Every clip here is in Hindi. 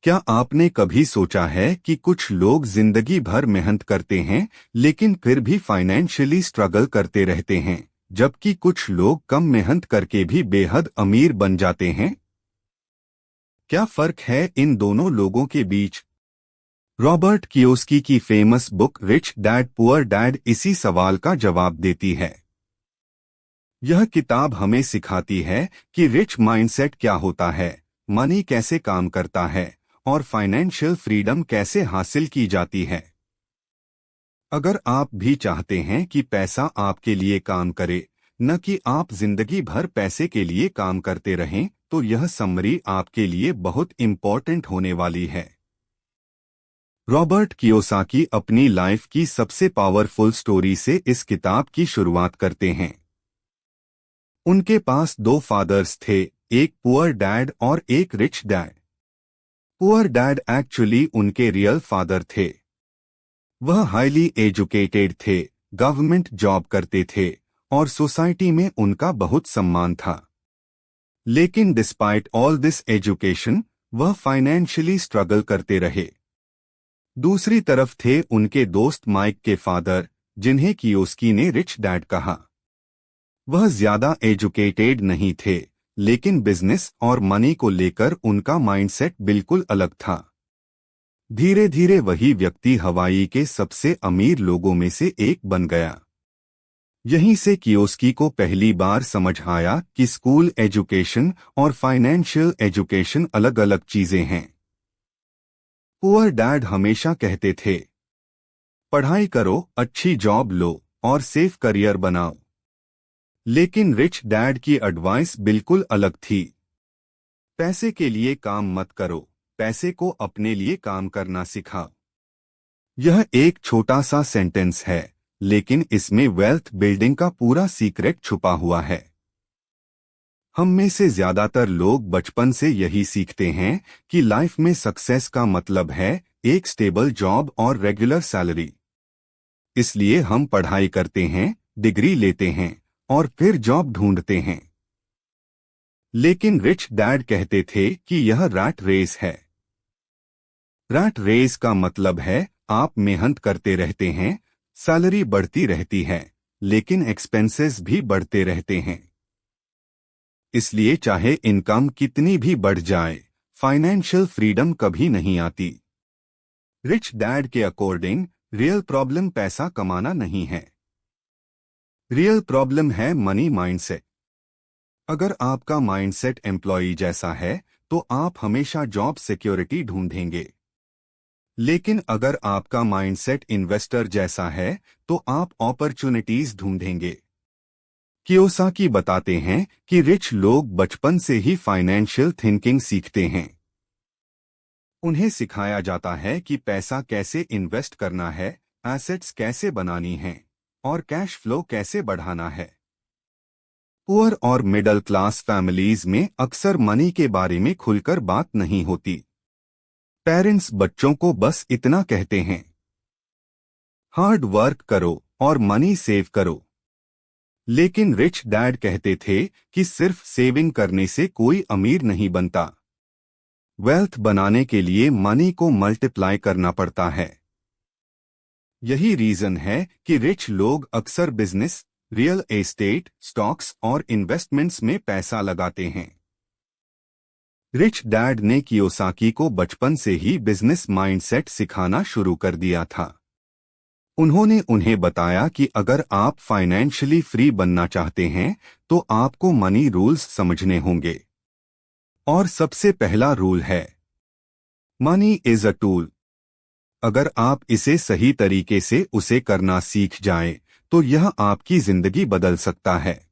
क्या आपने कभी सोचा है कि कुछ लोग जिंदगी भर मेहनत करते हैं लेकिन फिर भी फाइनेंशियली स्ट्रगल करते रहते हैं, जबकि कुछ लोग कम मेहनत करके भी बेहद अमीर बन जाते हैं? क्या फर्क है इन दोनों लोगों के बीच? रॉबर्ट कियोस्की की famous book rich dad poor dad इसी सवाल का जवाब देती है। यह किताब हमें सिखाती है कि रिच माइंडसेट क्या होता है, मनी कैसे काम करता है और फाइनेंशियल फ्रीडम कैसे हासिल की जाती है। अगर आप भी चाहते हैं कि पैसा आपके लिए काम करे, न कि आप जिंदगी भर पैसे के लिए काम करते रहें, तो यह समरी आपके लिए बहुत इम्पोर्टेंट होने वाली है। रॉबर्ट कियोसाकी अपनी लाइफ की सबसे पावरफुल स्टोरी से इस किताब की शुरुआत करते हैं। उनके पास दो फादर्स थे, एक पुअर डैड और एक rich dad. Poor dad actually उनके रियल फादर थे। वह हाईली एजुकेटेड थे, गवर्नमेंट जॉब करते थे और सोसाइटी में उनका बहुत सम्मान था। लेकिन डिस्पाइट ऑल दिस एजुकेशन, वह फाइनेंशियली स्ट्रगल करते रहे। दूसरी तरफ थे उनके दोस्त माइक के फादर, जिन्हें कियोस्की ने रिच डैड कहा। वह ज्यादा एजुकेटेड नहीं थे, लेकिन बिजनेस और मनी को लेकर उनका माइंडसेट बिल्कुल अलग था। धीरे धीरे वही व्यक्ति हवाई के सबसे अमीर लोगों में से एक बन गया। यहीं से कियोस्की को पहली बार समझ आया कि स्कूल एजुकेशन और फाइनेंशियल एजुकेशन अलग अलग चीजें हैं। पुअर डैड हमेशा कहते थे, पढ़ाई करो, अच्छी जॉब लो और सेफ करियर बनाओ। लेकिन रिच डैड की एडवाइस बिल्कुल अलग थी। पैसे के लिए काम मत करो, पैसे को अपने लिए काम करना सिखाओ। यह एक छोटा सा सेंटेंस है, लेकिन इसमें वेल्थ बिल्डिंग का पूरा सीक्रेट छुपा हुआ है। हम में से ज्यादातर लोग बचपन से यही सीखते हैं कि लाइफ में सक्सेस का मतलब है एक स्टेबल जॉब और रेगुलर सैलरी। इसलिए हम पढ़ाई करते हैं, डिग्री लेते हैं और फिर जॉब ढूंढते हैं। लेकिन रिच डैड कहते थे कि यह रैट रेस है। रैट रेस का मतलब है आप मेहनत करते रहते हैं, सैलरी बढ़ती रहती है, लेकिन एक्सपेंसेस भी बढ़ते रहते हैं। इसलिए चाहे इनकम कितनी भी बढ़ जाए, फाइनेंशियल फ्रीडम कभी नहीं आती। रिच डैड के अकॉर्डिंग रियल प्रॉब्लम पैसा कमाना नहीं है। रियल प्रॉब्लम है मनी माइंडसेट। अगर आपका माइंडसेट एम्प्लॉई जैसा है, तो आप हमेशा जॉब सिक्योरिटी ढूंढेंगे। लेकिन अगर आपका माइंडसेट इन्वेस्टर जैसा है, तो आप अपॉर्चुनिटीज ढूंढेंगे। कियोसाकी बताते हैं कि रिच लोग बचपन से ही फाइनेंशियल थिंकिंग सीखते हैं। उन्हें सिखाया जाता है कि पैसा कैसे इन्वेस्ट करना है, एसेट्स कैसे बनानी हैं और कैश फ्लो कैसे बढ़ाना है। पुअर और मिडिल क्लास फैमिलीज में अक्सर मनी के बारे में खुलकर बात नहीं होती। पेरेंट्स बच्चों को बस इतना कहते हैं, हार्ड वर्क करो और मनी सेव करो। लेकिन रिच डैड कहते थे कि सिर्फ सेविंग करने से कोई अमीर नहीं बनता। वेल्थ बनाने के लिए मनी को मल्टीप्लाई करना पड़ता है। यही रीजन है कि रिच लोग अक्सर बिजनेस, रियल एस्टेट, स्टॉक्स और इन्वेस्टमेंट्स में पैसा लगाते हैं। रिच डैड ने कियोसाकी को बचपन से ही बिजनेस माइंडसेट सिखाना शुरू कर दिया था। उन्होंने उन्हें बताया कि अगर आप फाइनेंशियली फ्री बनना चाहते हैं, तो आपको मनी रूल्स समझने होंगे। और सबसे पहला रूल है, मनी इज अ टूल। अगर आप इसे सही तरीके से उसे करना सीख जाएं, तो यह आपकी जिंदगी बदल सकता है।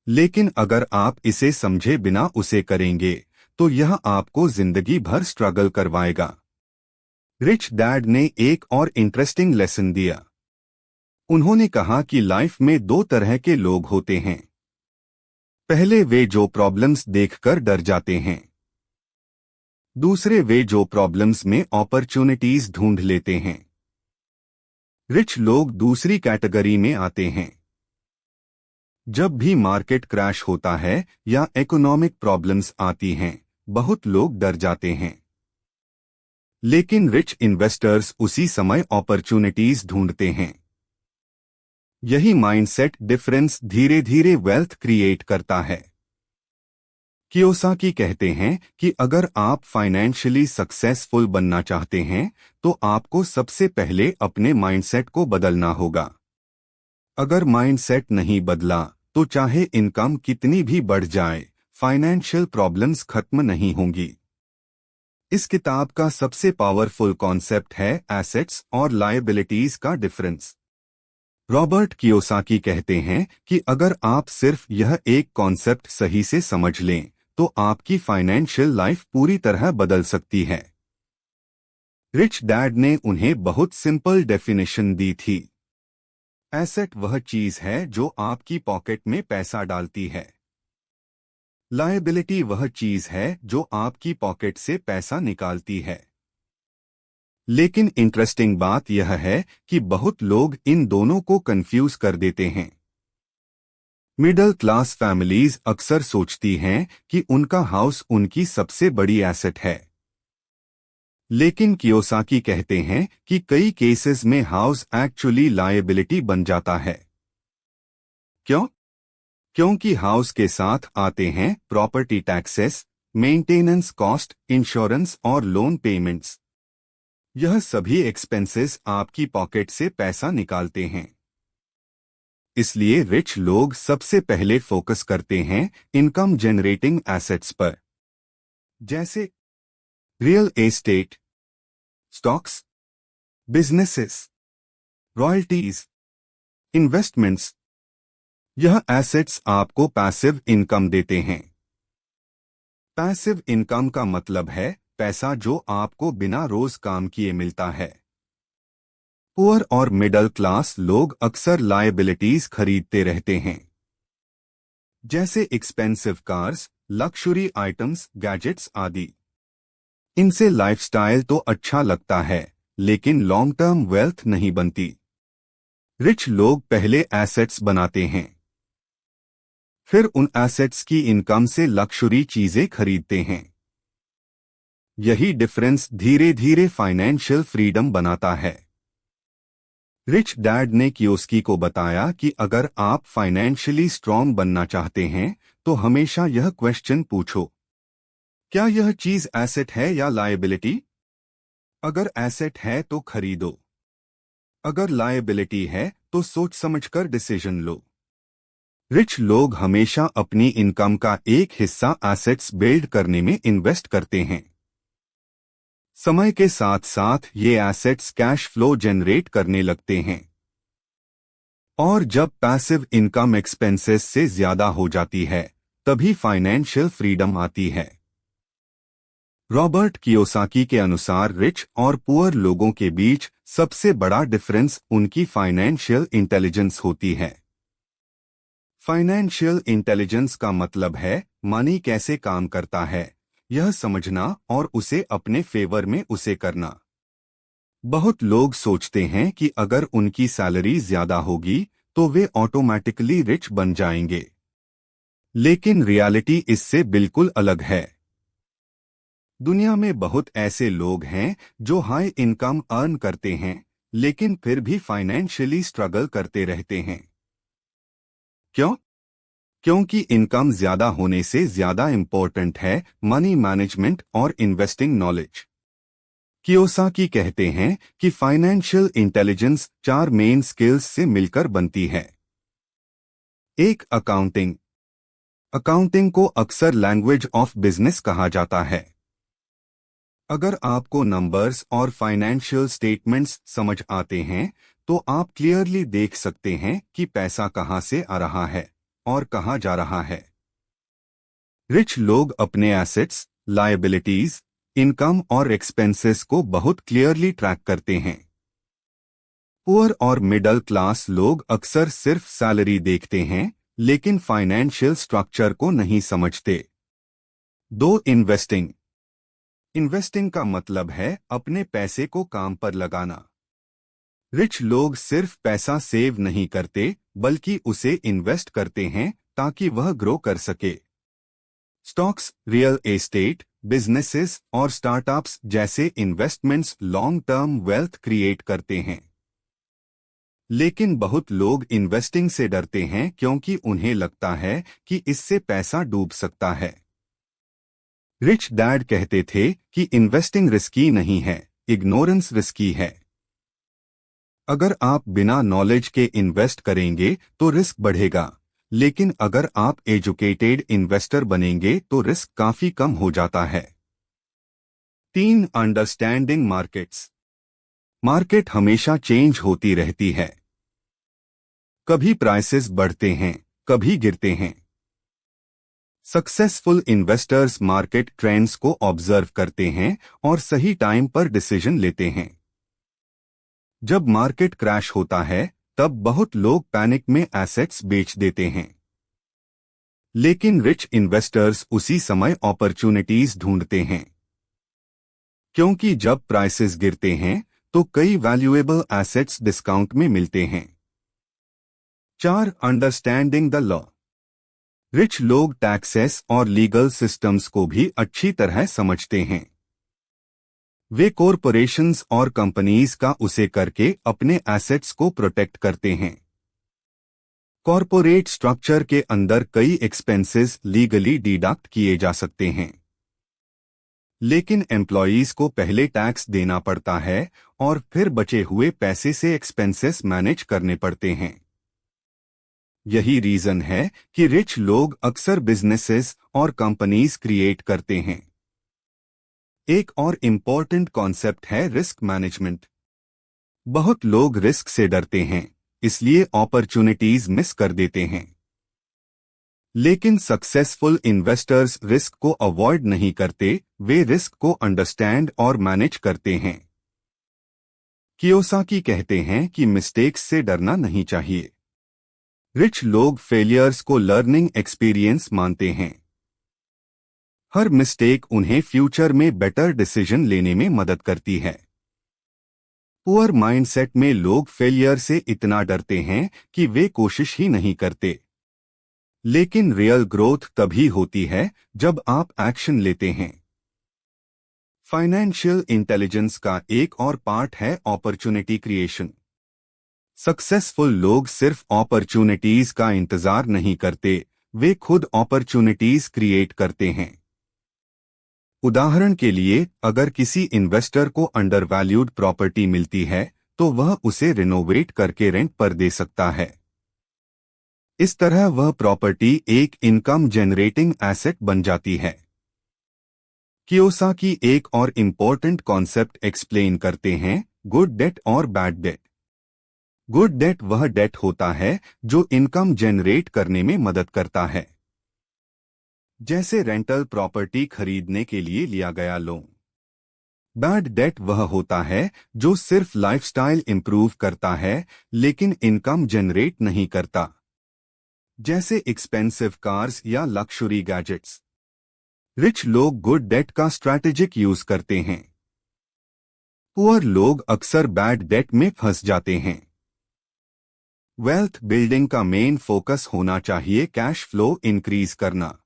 लेकिन अगर आप इसे समझे बिना उसे करेंगे, तो यह आपको जिंदगी भर स्ट्रगल करवाएगा। रिच डैड ने एक और इंटरेस्टिंग लेसन दिया। उन्होंने कहा कि लाइफ में दो तरह के लोग होते हैं। पहले वे जो प्रॉब्लम्स देखकर डर जाते हैं। दूसरे वे जो प्रॉब्लम्स में अपॉर्चुनिटीज ढूंढ लेते हैं। रिच लोग दूसरी कैटेगरी में आते हैं। जब भी मार्केट क्रैश होता है या इकोनॉमिक प्रॉब्लम्स आती हैं, बहुत लोग डर जाते हैं। लेकिन रिच इन्वेस्टर्स उसी समय अपॉर्चुनिटीज ढूंढते हैं। यही माइंडसेट डिफरेंस धीरे धीरे वेल्थ क्रिएट करता है। कियोसाकी कहते हैं कि अगर आप फाइनेंशियली सक्सेसफुल बनना चाहते हैं तो आपको सबसे पहले अपने माइंडसेट को बदलना होगा। अगर माइंडसेट नहीं बदला तो चाहे इनकम कितनी भी बढ़ जाए, फाइनेंशियल प्रॉब्लम्स खत्म नहीं होंगी। इस किताब का सबसे पावरफुल कॉन्सेप्ट है एसेट्स और लायबिलिटीज का डिफरेंस। रॉबर्ट कियोसाकी कहते हैं कि अगर आप सिर्फ यह एक कॉन्सेप्ट सही से समझ लें तो आपकी फाइनेंशियल लाइफ पूरी तरह बदल सकती है। रिच डैड ने उन्हें बहुत सिंपल डेफिनेशन दी थी। एसेट वह चीज है जो आपकी पॉकेट में पैसा डालती है। लायबिलिटी वह चीज है जो आपकी पॉकेट से पैसा निकालती है। लेकिन इंटरेस्टिंग बात यह है कि बहुत लोग इन दोनों को कंफ्यूज कर देते हैं। मिडिल क्लास फैमिलीज अक्सर सोचती हैं कि उनका हाउस उनकी सबसे बड़ी एसेट है। लेकिन कियोसाकी कहते हैं कि कई केसेस में हाउस एक्चुअली लायबिलिटी बन जाता है। क्यों? क्योंकि हाउस के साथ आते हैं property taxes, maintenance cost, insurance और लोन पेमेंट्स। यह सभी एक्सपेंसेस आपकी पॉकेट से पैसा निकालते हैं। इसलिए रिच लोग सबसे पहले फोकस करते हैं इनकम जनरेटिंग एसेट्स पर, जैसे real estate, stocks, businesses, royalties, investments. यह एसेट्स आपको पैसिव इनकम देते हैं। पैसिव इनकम का मतलब है पैसा जो आपको बिना रोज काम किए मिलता है। पुअर और मिडिल क्लास लोग अक्सर लायबिलिटीज खरीदते रहते हैं, जैसे एक्सपेंसिव कार्स, लक्सुरी आइटम्स, गैजेट्स आदि। इनसे लाइफस्टाइल तो अच्छा लगता है लेकिन लॉन्ग टर्म वेल्थ नहीं बनती। रिच लोग पहले एसेट्स बनाते हैं, फिर उन एसेट्स की इनकम से लक्सुरी चीजें खरीदते हैं। यही डिफरेंस धीरे धीरे फाइनेंशियल फ्रीडम बनाता है। रिच डैड ने कियोसाकी को बताया कि अगर आप फाइनेंशियली स्ट्रांग बनना चाहते हैं तो हमेशा यह क्वेश्चन पूछो, क्या यह चीज एसेट है या लायबिलिटी? अगर एसेट है तो खरीदो, अगर लायबिलिटी है तो सोच समझकर डिसीजन लो। रिच लोग हमेशा अपनी इनकम का एक हिस्सा एसेट्स बिल्ड करने में इन्वेस्ट करते हैं। समय के साथ साथ ये एसेट्स कैश फ्लो जनरेट करने लगते हैं, और जब पैसिव इनकम एक्सपेंसेस से ज्यादा हो जाती है तभी फाइनेंशियल फ्रीडम आती है। रॉबर्ट कियोसाकी के अनुसार रिच और पुअर लोगों के बीच सबसे बड़ा डिफरेंस उनकी फाइनेंशियल इंटेलिजेंस होती है। फाइनेंशियल इंटेलिजेंस का मतलब है मनी कैसे काम करता है यह समझना और उसे अपने फेवर में उसे करना। बहुत लोग सोचते हैं कि अगर उनकी सैलरी ज्यादा होगी तो वे ऑटोमेटिकली रिच बन जाएंगे, लेकिन रियलिटी इससे बिल्कुल अलग है। दुनिया में बहुत ऐसे लोग हैं जो हाई इनकम अर्न करते हैं लेकिन फिर भी फाइनेंशियली स्ट्रगल करते रहते हैं। क्यों? क्योंकि इनकम ज्यादा होने से ज्यादा इंपॉर्टेंट है मनी मैनेजमेंट और इन्वेस्टिंग नॉलेज। कियोसाकी कहते हैं कि फाइनेंशियल इंटेलिजेंस 4 मेन स्किल्स से मिलकर बनती है। एक, अकाउंटिंग। अकाउंटिंग को अक्सर लैंग्वेज ऑफ बिजनेस कहा जाता है। अगर आपको नंबर्स और फाइनेंशियल स्टेटमेंट्स समझ आते हैं तो आप क्लियरली देख सकते हैं कि पैसा कहां से आ रहा है और कहां जा रहा है। रिच लोग अपने एसेट्स, लायबिलिटीज, इनकम और एक्सपेंसेस को बहुत क्लियरली ट्रैक करते हैं। पुअर और मिडिल क्लास लोग अक्सर सिर्फ सैलरी देखते हैं लेकिन फाइनेंशियल स्ट्रक्चर को नहीं समझते। 2, इन्वेस्टिंग। इन्वेस्टिंग का मतलब है अपने पैसे को काम पर लगाना। रिच लोग सिर्फ पैसा सेव नहीं करते बल्कि उसे इन्वेस्ट करते हैं ताकि वह ग्रो कर सके। स्टॉक्स, रियल एस्टेट, बिजनेसेस और स्टार्टअप्स जैसे investments long term wealth create करते हैं। लेकिन बहुत लोग इन्वेस्टिंग से डरते हैं क्योंकि उन्हें लगता है कि इससे पैसा डूब सकता है। रिच डैड कहते थे कि इन्वेस्टिंग रिस्की नहीं है, इग्नोरेंस रिस्की है। अगर आप बिना नॉलेज के इन्वेस्ट करेंगे तो रिस्क बढ़ेगा, लेकिन अगर आप एजुकेटेड इन्वेस्टर बनेंगे तो रिस्क काफी कम हो जाता है। 3. Understanding markets. मार्केट हमेशा चेंज होती रहती है। कभी प्राइसेस बढ़ते हैं, कभी गिरते हैं। सक्सेसफुल इन्वेस्टर्स मार्केट ट्रेंड्स को ऑब्जर्व करते हैं और सही टाइम पर डिसीजन लेते हैं। जब मार्केट क्रैश होता है तब बहुत लोग पैनिक में एसेट्स बेच देते हैं। लेकिन रिच इन्वेस्टर्स उसी समय अपॉर्चुनिटीज ढूंढते हैं, क्योंकि जब प्राइसेस गिरते हैं तो कई वैल्यूएबल एसेट्स डिस्काउंट में मिलते हैं। 4. Understanding the law. रिच लोग टैक्सेस और लीगल सिस्टम्स को भी अच्छी तरह समझते हैं। वे कॉरपोरेशंस और कंपनीज का उसे करके अपने एसेट्स को प्रोटेक्ट करते हैं। कॉरपोरेट स्ट्रक्चर के अंदर कई एक्सपेंसेस लीगली डिडक्ट किए जा सकते हैं, लेकिन एम्प्लॉयीज को पहले टैक्स देना पड़ता है और फिर बचे हुए पैसे से एक्सपेंसेस मैनेज करने पड़ते हैं। यही रीजन है कि रिच लोग अक्सर बिजनेसेस और कंपनीज क्रिएट करते हैं। एक और इम्पॉर्टेंट कॉन्सेप्ट है रिस्क मैनेजमेंट। बहुत लोग रिस्क से डरते हैं, इसलिए अपॉर्चुनिटीज मिस कर देते हैं। लेकिन सक्सेसफुल इन्वेस्टर्स रिस्क को अवॉइड नहीं करते, वे रिस्क को अंडरस्टैंड और मैनेज करते हैं। कियोसाकी कहते हैं कि मिस्टेक्स से डरना नहीं चाहिए। रिच लोग फेलियर्स को लर्निंग एक्सपीरियंस मानते हैं। हर मिस्टेक उन्हें फ्यूचर में बेटर डिसीजन लेने में मदद करती है। पुअर माइंडसेट में लोग फेलियर से इतना डरते हैं कि वे कोशिश ही नहीं करते। लेकिन रियल ग्रोथ तभी होती है जब आप एक्शन लेते हैं। फाइनेंशियल इंटेलिजेंस का एक और पार्ट है अपॉर्चुनिटी क्रिएशन। सक्सेसफुल लोग सिर्फ अपॉर्चुनिटीज का इंतजार नहीं करते, वे खुद अपॉर्चुनिटीज क्रिएट करते हैं। उदाहरण के लिए, अगर किसी इन्वेस्टर को अंडरवैल्यूड प्रॉपर्टी मिलती है तो वह उसे रिनोवेट करके रेंट पर दे सकता है। इस तरह वह प्रॉपर्टी एक इनकम जनरेटिंग एसेट बन जाती है। कियोसाकी एक और इम्पोर्टेंट कॉन्सेप्ट एक्सप्लेन करते हैं, गुड डेट और बैड डेट। गुड डेट वह डेट होता है जो इनकम जनरेट करने में मदद करता है, जैसे रेंटल प्रॉपर्टी खरीदने के लिए लिया गया लोन। बैड डेट वह होता है जो सिर्फ लाइफस्टाइल इंप्रूव करता है लेकिन इनकम जनरेट नहीं करता, जैसे एक्सपेंसिव कार्स या लक्सुरी गैजेट्स। रिच लोग गुड डेट का स्ट्रैटेजिक यूज करते हैं। पुअर लोग अक्सर बैड डेट में फंस जाते हैं। वेल्थ बिल्डिंग का मेन फोकस होना चाहिए कैश फ्लो इंक्रीज करना।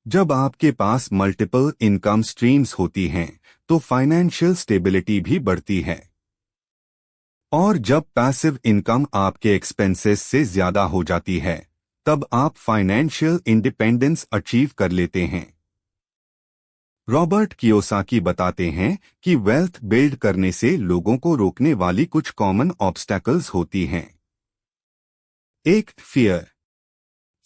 जब आपके पास मल्टीपल इनकम स्ट्रीम्स होती हैं तो फाइनेंशियल स्टेबिलिटी भी बढ़ती है। और जब पैसिव इनकम आपके एक्सपेंसेस से ज्यादा हो जाती है तब आप फाइनेंशियल इंडिपेंडेंस अचीव कर लेते हैं। रॉबर्ट कियोसाकी बताते हैं कि वेल्थ बिल्ड करने से लोगों को रोकने वाली कुछ कॉमन ऑब्स्टैकल्स होती हैं। 1. फियर।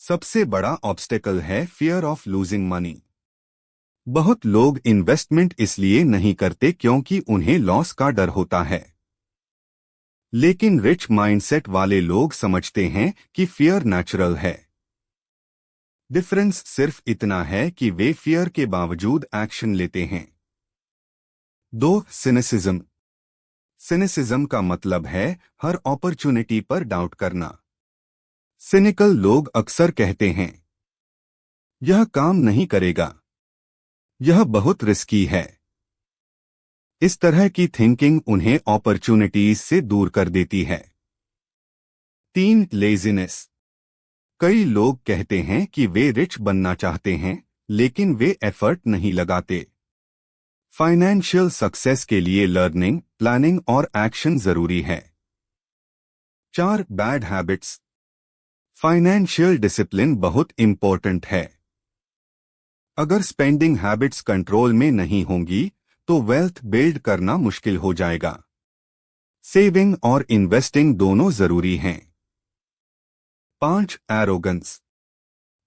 सबसे बड़ा ऑब्स्टेकल है फियर ऑफ लूजिंग मनी। बहुत लोग इन्वेस्टमेंट इसलिए नहीं करते क्योंकि उन्हें लॉस का डर होता है। लेकिन रिच माइंडसेट वाले लोग समझते हैं कि फियर नेचुरल है। डिफरेंस सिर्फ इतना है कि वे फियर के बावजूद एक्शन लेते हैं। 2. सिनिसिज्म। सिनिसिज्म का मतलब है हर अपॉर्चुनिटी पर डाउट करना। सिनिकल लोग अक्सर कहते हैं, यह काम नहीं करेगा, यह बहुत रिस्की है। इस तरह की थिंकिंग उन्हें अपॉर्चुनिटीज से दूर कर देती है। 3. लेजीनेस। कई लोग कहते हैं कि वे रिच बनना चाहते हैं लेकिन वे एफर्ट नहीं लगाते। फाइनेंशियल सक्सेस के लिए लर्निंग, प्लानिंग और एक्शन जरूरी है। 4 बैड हैबिट्स। फाइनेंशियल डिसिप्लिन बहुत इंपॉर्टेंट है। अगर स्पेंडिंग हैबिट्स कंट्रोल में नहीं होंगी तो वेल्थ बिल्ड करना मुश्किल हो जाएगा। सेविंग और इन्वेस्टिंग दोनों जरूरी हैं। 5 एरोगेंस।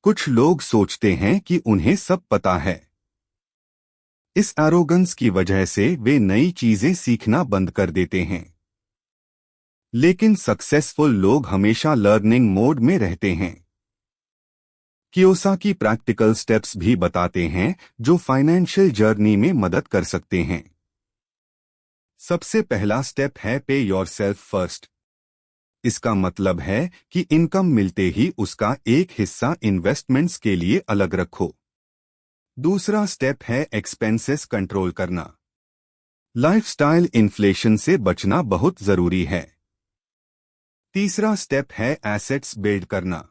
कुछ लोग सोचते हैं कि उन्हें सब पता है। इस एरोगेंस की वजह से वे नई चीजें सीखना बंद कर देते हैं। लेकिन सक्सेसफुल लोग हमेशा लर्निंग मोड में रहते हैं। कियोसाकी प्रैक्टिकल स्टेप्स भी बताते हैं जो फाइनेंशियल जर्नी में मदद कर सकते हैं। सबसे पहला स्टेप है पे योरसेल्फ फर्स्ट। इसका मतलब है कि इनकम मिलते ही उसका एक हिस्सा इन्वेस्टमेंट्स के लिए अलग रखो। दूसरा स्टेप है एक्सपेंसेस कंट्रोल करना। लाइफस्टाइल इन्फ्लेशन से बचना बहुत जरूरी है। तीसरा स्टेप है एसेट्स बिल्ड करना।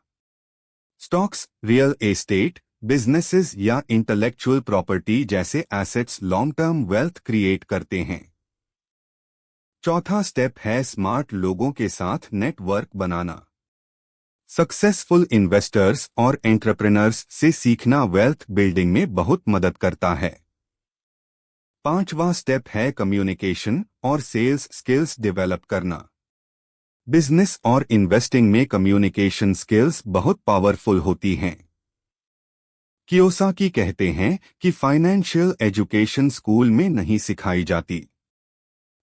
स्टॉक्स, रियल एस्टेट, बिजनेसेस या इंटेलेक्चुअल प्रॉपर्टी जैसे assets long term wealth create करते हैं। चौथा स्टेप है स्मार्ट लोगों के साथ नेटवर्क बनाना। सक्सेसफुल इन्वेस्टर्स और एंटरप्रेनर्स से सीखना वेल्थ बिल्डिंग में बहुत मदद करता है। पांचवा स्टेप है कम्युनिकेशन और सेल्स स्किल्स डेवलप करना। बिजनेस और इन्वेस्टिंग में कम्युनिकेशन स्किल्स बहुत पावरफुल होती हैं। कियोसाकी कहते हैं कि फाइनेंशियल एजुकेशन स्कूल में नहीं सिखाई जाती,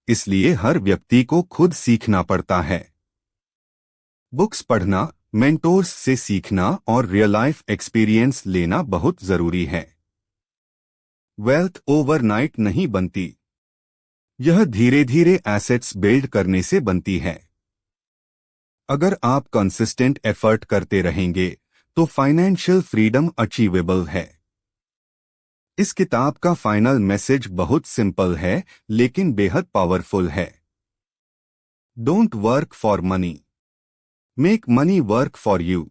इसलिए हर व्यक्ति को खुद सीखना पड़ता है। बुक्स पढ़ना, मेंटोर्स से सीखना और रियल लाइफ एक्सपीरियंस लेना बहुत जरूरी है। वेल्थ ओवरनाइट नहीं बनती, यह धीरे धीरे एसेट्स बिल्ड करने से बनती है। अगर आप कंसिस्टेंट एफर्ट करते रहेंगे तो फाइनेंशियल फ्रीडम अचीवेबल है। इस किताब का फाइनल मैसेज बहुत सिंपल है लेकिन बेहद पावरफुल है। Don't work for money, make money work for you.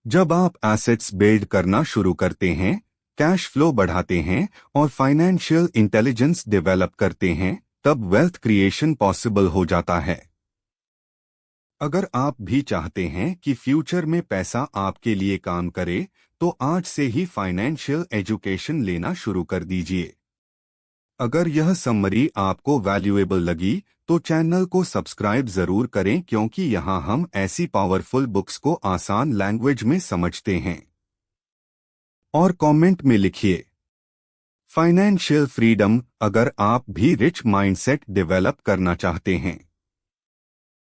जब आप एसेट्स बिल्ड करना शुरू करते हैं, कैश फ्लो बढ़ाते हैं और फाइनेंशियल इंटेलिजेंस डेवलप करते हैं, तब वेल्थ क्रिएशन पॉसिबल हो जाता है। अगर आप भी चाहते हैं कि फ्यूचर में पैसा आपके लिए काम करे, तो आज से ही फाइनेंशियल एजुकेशन लेना शुरू कर दीजिए। अगर यह समरी आपको वैल्यूएबल लगी तो चैनल को सब्सक्राइब जरूर करें, क्योंकि यहाँ हम ऐसी पावरफुल बुक्स को आसान लैंग्वेज में समझते हैं। और कमेंट में लिखिए फाइनेंशियल फ्रीडम अगर आप भी रिच माइंडसेट डेवलप करना चाहते हैं।